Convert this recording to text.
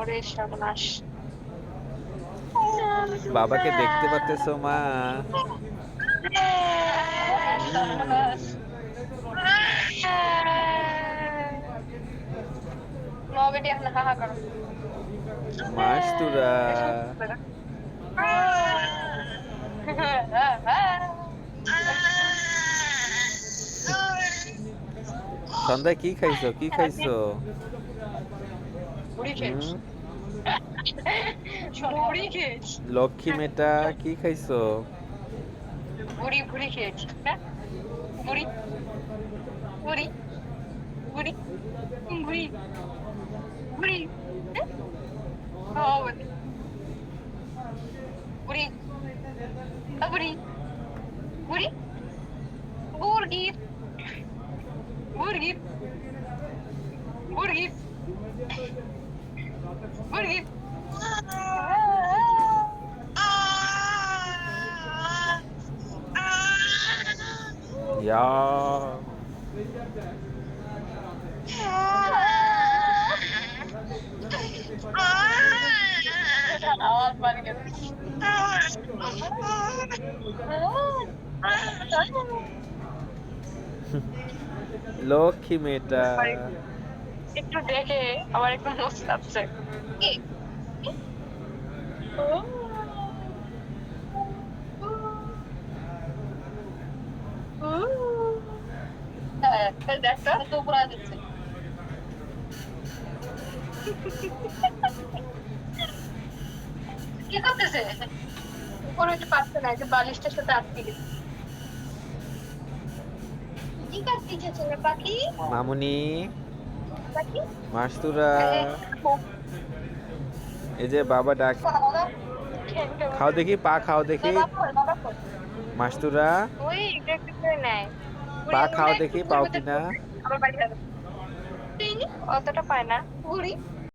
ওরে সর্বনাশ। বাবাকে দেখতে পারতেছো মা? সর্বনাশ। হুম, নবেটি এখন হাহা করো। মাস্তুরা। এসব কি করে? সন্ধ্যায় কি খাইছো? কি খাইছো? বুড়ি খেয়েছি। হুম, বুড়ি খেয়েছি। লক্ষ্মী মেয়েটা কি খাইছো? বুড়ি বুড়ি খেয়েছি না। বুড়ি বুড়ি বুড়ি বুড়ি বুড়ি বলে বুড়ি বুড়ি বুড়ি বুড়গির বুড়গির বুড়গির বুড়গির ইয়া, আওয়াজ বাড়ি গেছে। লক্ষ্মী মেয়েটা। একটু দেখে আবার একটু মুস্তাচ্ছে। কি? হ্যাঁ, দেখো তো উপরে দিচ্ছে। কি করতেছে? উপরে উঠতে পারছে না, যে বালিশটার সাথে আটকে গেছে। কি করতেছে ছেলে পাখি? মামুনি, পাখি? মাস্তুরা। এই, এই যে বাবা ডাক। কথা বলো। খাও দেখি, পা খাও দেখি। বাবা কই? মাস্তুরা, ওই একটু একটু করে নেয়। বুড়ি পা খাও আঙুলটা একটু দেখি, মুখের পাও মধ্যে কিনা। ঢুকে আবার বাইরে ফেলে। অতটা পায় না বুড়ি।